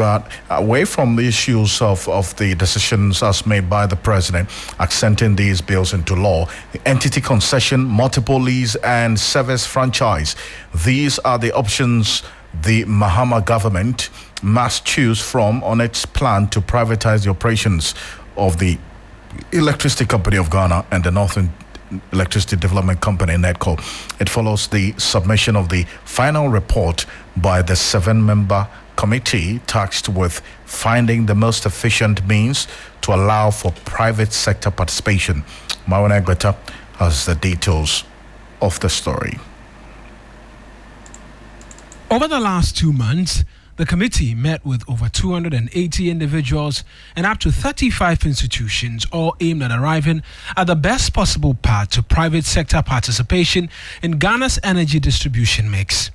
But away from the issues of the decisions as made by the president, accenting these bills into law, the entity concession, multiple lease and service franchise, these are the options the Mahama government must choose from on its plan to privatize the operations of the Electricity Company of Ghana and the Northern Electricity Development Company, NEDCO. It follows the submission of the final report by the 7-member committee tasked with finding the most efficient means to allow for private sector participation. Mawana Gbeta has the details of the story. Over the last 2 months, the committee met with over 280 individuals and up to 35 institutions, all aimed at arriving at the best possible path to private sector participation in Ghana's energy distribution mix.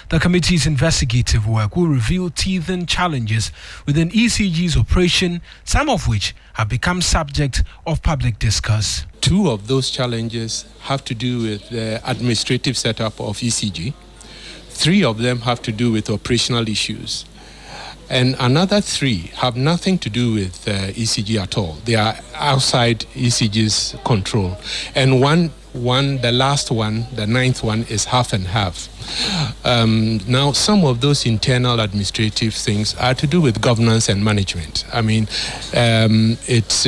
The committee's investigative work will reveal teething challenges within ECG's operation, some of which have become subject of public discourse. 2 of those challenges have to do with the administrative setup of ECG. 3 of them have to do with operational issues. And another 3 have nothing to do with ECG at all. They are outside ECG's control. And the last one, the 9th one, is half and half. Now, some of those internal administrative things are to do with governance and management. I mean, it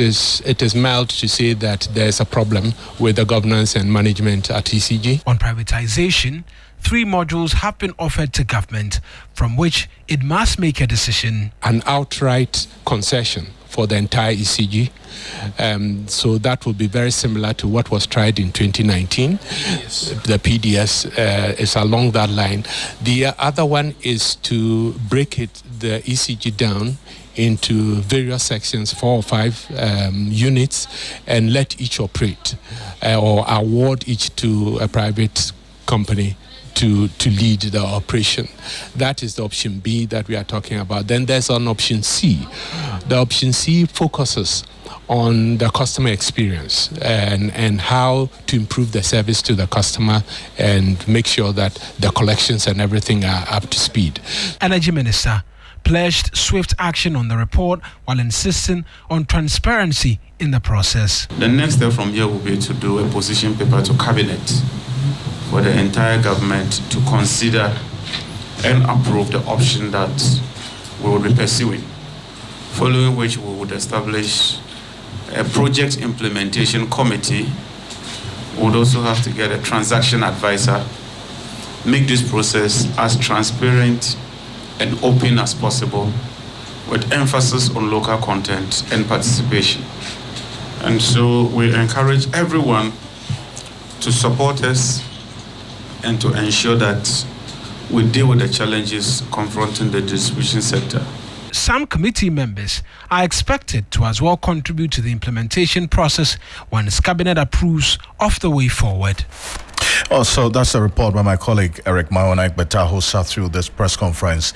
is mild to say that there's a problem with the governance and management at ECG. On privatization, 3 modules have been offered to government, from which it must make a decision. An outright concession for the entire ECG. So that will be very similar to what was tried in 2019. Yes. The PDS is along that line. The other one is to break the ECG down into various sections, 4 or 5 units, and let each operate or award each to a private company to lead the operation. That is the option B that we are talking about. Then there's an option C. The option C focuses on the customer experience and how to improve the service to the customer and make sure that the collections and everything are up to speed. Energy Minister pledged swift action on the report while insisting on transparency in the process. The next step from here will be to do a position paper to Cabinet for the entire government to consider and approve the option that we will be pursuing, following which we would establish a project implementation committee. We would also have to get a transaction advisor, make this process as transparent and open as possible, with emphasis on local content and participation. And so we encourage everyone to support us and to ensure that we deal with the challenges confronting the distribution sector. Some committee members are expected to as well contribute to the implementation process once Cabinet approves of the way forward. So that's a report by my colleague Eric Mawana Gbeta, who sat through this press conference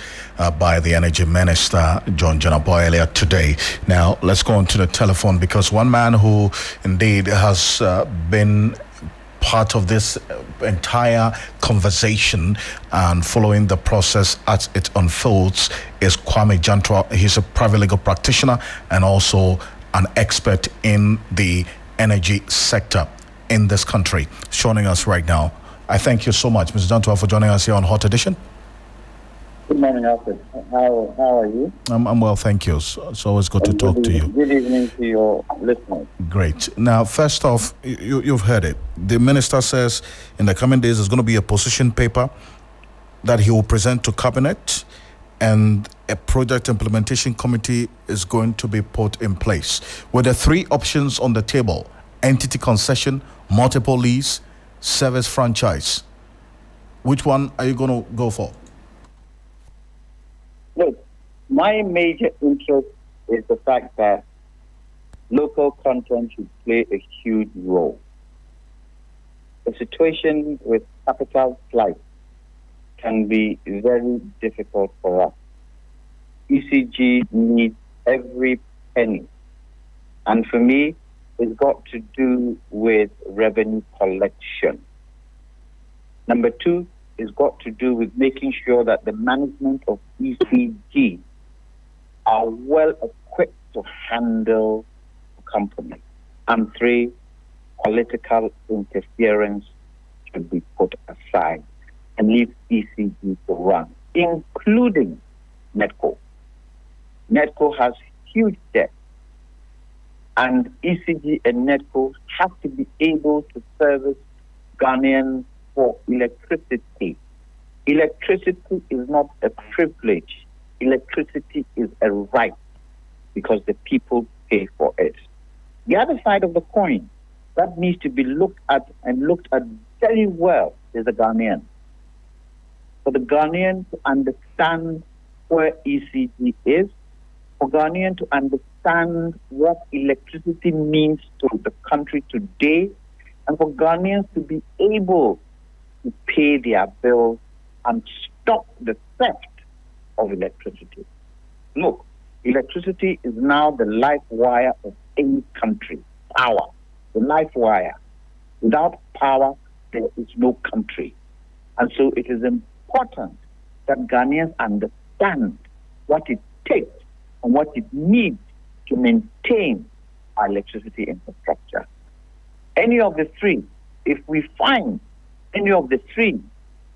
by the Energy Minister, John Jantuah, earlier today. Now, let's go on to the telephone, because one man who indeed has been part of this entire conversation and following the process as it unfolds is Kwame Jantuah. He's a private legal practitioner and also an expert in the energy sector in this country, joining us right now. I thank you so much, Mr. Jantuah, for joining us here on Hot Edition. Good morning, Alfred. How are you? I'm well, thank you. It's always good to talk to you. Good evening to your listeners. Great. Now, first off, you've heard it. The minister says in the coming days there's going to be a position paper that he will present to Cabinet, and a project implementation committee is going to be put in place. With the 3 options on the table: entity concession, multiple lease, service franchise. Which one are you going to go for? Look, my major interest is the fact that local content should play a huge role. The situation with capital flight can be very difficult for us. ECG needs every penny. And for me, it's got to do with revenue collection. Number 2, it's got to do with making sure that the management of ECG are well equipped to handle the company. And 3, political interference should be put aside and leave ECG to run, including NEDCO. NEDCO has huge debt, and ECG and NEDCO have to be able to service Ghanaians for electricity. Electricity is not a privilege. Electricity is a right because the people pay for it. The other side of the coin that needs to be looked at very well is the Ghanaian. For the Ghanaian to understand where ECG is, for Ghanaian to understand what electricity means to the country today, and for Ghanaians to be able to pay their bills and stop the theft of electricity. Look, electricity is now the life wire of any country. Power, the life wire. Without power, there is no country. And so it is important that Ghanaians understand what it takes and what it needs to maintain our electricity infrastructure. Any of the 3, if we find any of the 3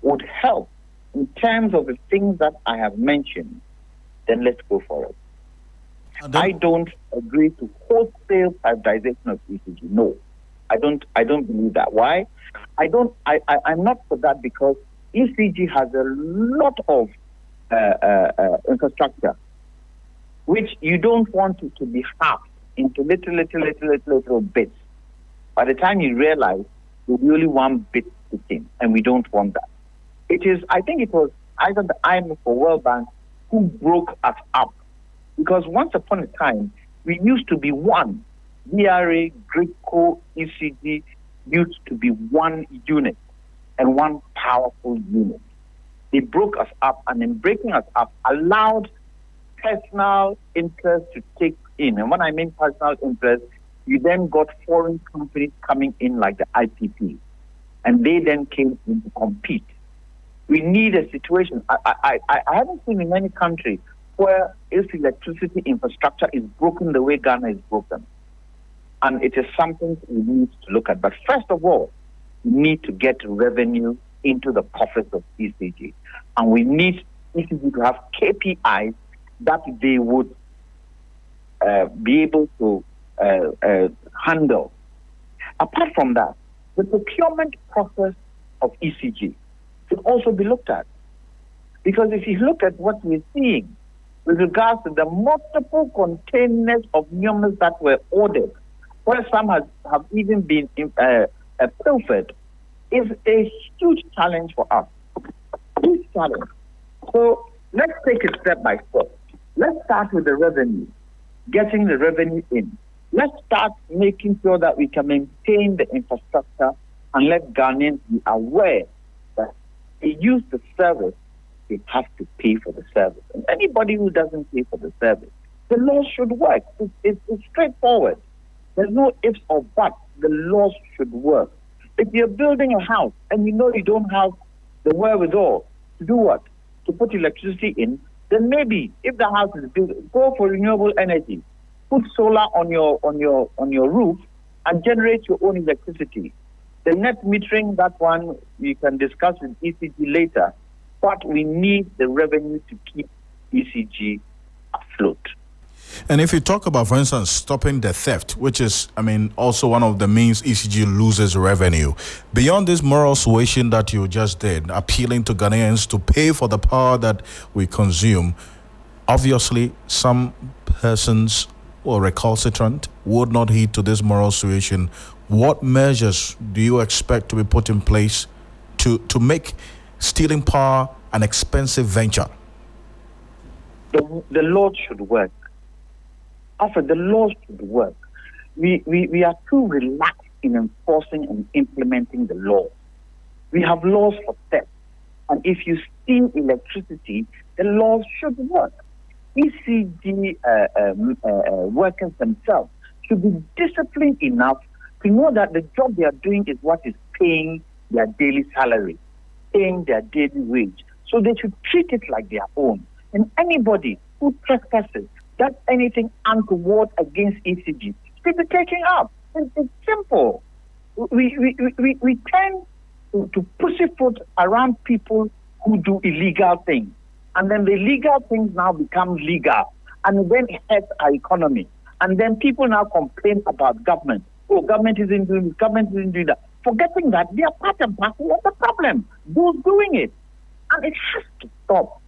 would help in terms of the things that I have mentioned, then let's go for it. I don't agree to wholesale privatization of ECG. No, I don't believe that. Why? I'm not for that because ECG has a lot of infrastructure, which you don't want it to be halved into little bits. By the time you realize there'll be only one bit sticking, and we don't want that. I think it was either the IMF or World Bank who broke us up. Because once upon a time, we used to be one. DRA, GRIPCO, ECG used to be one unit and one powerful unit. They broke us up, and in breaking us up, allowed personal interest to take in. And when I mean personal interest, you then got foreign companies coming in like the IPP, and they then came in to compete. We need a situation. I haven't seen in any country where its electricity infrastructure is broken the way Ghana is broken. And it is something we need to look at. But first of all, we need to get revenue into the coffers of ECG. And we need ECG to have KPIs that they would be able to handle. Apart from that, the procurement process of ECG should also be looked at. Because if you look at what we're seeing with regards to the multiple containers of numbers that were ordered, where some have even been pilfered, is a huge challenge for us. Huge challenge. So let's take it step by step. Let's start with the revenue, getting the revenue in. Let's start making sure that we can maintain the infrastructure and let Ghanaians be aware that they use the service, they have to pay for the service. And anybody who doesn't pay for the service, the law should work. It's straightforward. There's no ifs or buts. The laws should work. If you're building a house and you know you don't have the wherewithal to do what? To put electricity in, then maybe if the house is built, go for renewable energy. Put solar on your roof and generate your own electricity. The net metering, that one we can discuss with ECG later, but we need the revenue to keep ECG afloat. And if you talk about, for instance, stopping the theft, which is, also one of the means ECG loses revenue, beyond this moral suasion that you just did, appealing to Ghanaians to pay for the power that we consume, obviously some persons or recalcitrant would not heed to this moral suasion. What measures do you expect to be put in place to make stealing power an expensive venture? The law should work. Alfred, the law should work. We are too relaxed in enforcing and implementing the law. We have laws for theft. And if you steal electricity, the laws should work. ECG workers themselves should be disciplined enough to know that the job they are doing is what is paying their daily salary, paying their daily wage. So they should treat it like their own. And anybody who trespasses, does anything untoward against ECG should be taken up. It's simple. We tend to pussyfoot around people who do illegal things. And then the illegal things now become legal. And then it hurts our economy. And then people now complain about government. Oh, government isn't doing this, government isn't doing that. Forgetting that they are part and parcel of the problem. Those doing it. And it has to stop.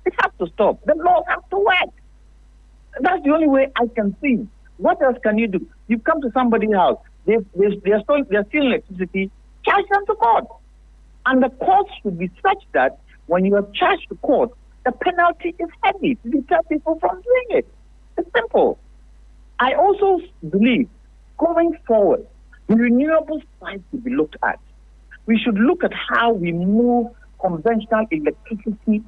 It has to stop. The laws have to work. That's the only way I can see. What else can you do? You come to somebody's house, they're stealing electricity, charge them to court. And the court should be such that when you are charged to court, the penalty is heavy to deter people from doing it. It's simple. I also believe going forward, the renewable side to be looked at. We should look at how we move conventional electricity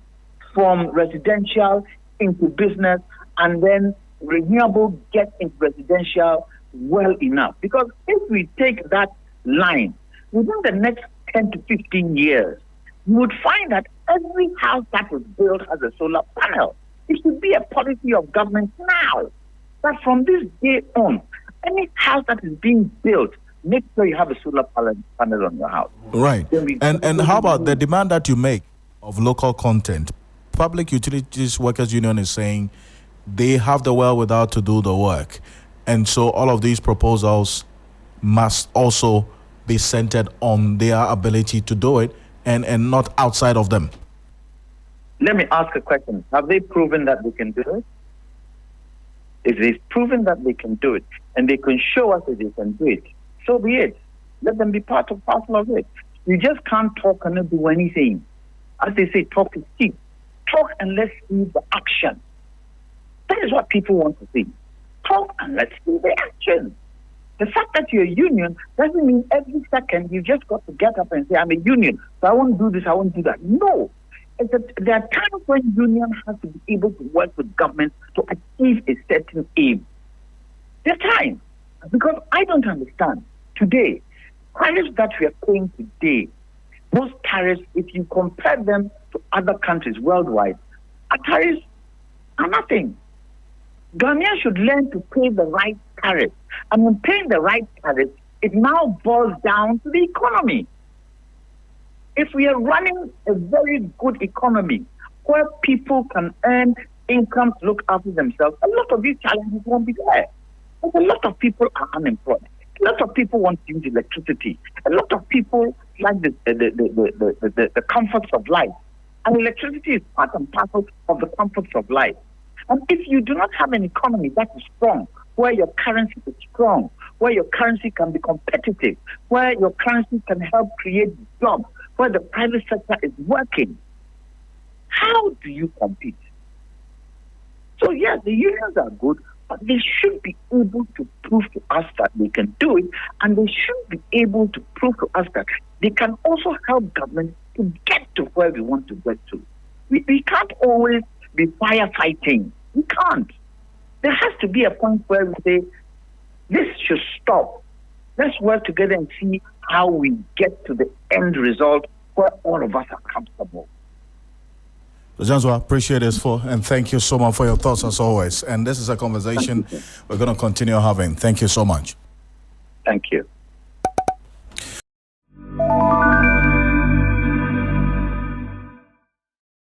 from residential into business, and then renewable get into residential well enough. Because if we take that line, within the next 10 to 15 years, you would find that every house that was built has a solar panel. It should be a policy of government now that from this day on, any house that is being built, make sure you have a solar panel on your house. Right. And how about the demand that you make of local content? Public Utilities Workers Union is saying they have the wherewithal to do the work. And so all of these proposals must also be centered on their ability to do it and not outside of them. Let me ask a question. Have they proven that they can do it? If they've proven that they can do it and they can show us that they can do it, so be it. Let them be part and parcel of it. You just can't talk and not do anything. As they say, talk is cheap. Talk and let's see the action. That is what people want to see. Talk and let's see the action. The fact that you're a union doesn't mean every second you've just got to get up and say, I'm a union, so I won't do this, I won't do that. No. It's that there are times when union has to be able to work with government to achieve a certain aim. There are times. Because I don't understand. Today, tariffs that we are paying today, most tariffs, if you compare them to other countries worldwide, our tariffs are nothing. Ghanaians should learn to pay the right tariff. And when paying the right tariff, it now boils down to the economy. If we are running a very good economy where people can earn income to look after themselves, a lot of these challenges won't be there. Because a lot of people are unemployed. A lot of people want to use electricity. A lot of people like the comforts of life. And electricity is part and parcel of the comforts of life. And if you do not have an economy that is strong, where your currency is strong, where your currency can be competitive, where your currency can help create jobs, where the private sector is working, how do you compete? So yes, the unions are good, but they should be able to prove to us that they can do it, and they should be able to prove to us that they can also help government to get to where we want to get to. We can't always be firefighting. We can't. There has to be a point where we say, this should stop. Let's work together and see how we get to the end result where all of us are comfortable. Jantuah, appreciate this and thank you so much for your thoughts as always. And this is a conversation we're going to continue having. Thank you so much. Thank you.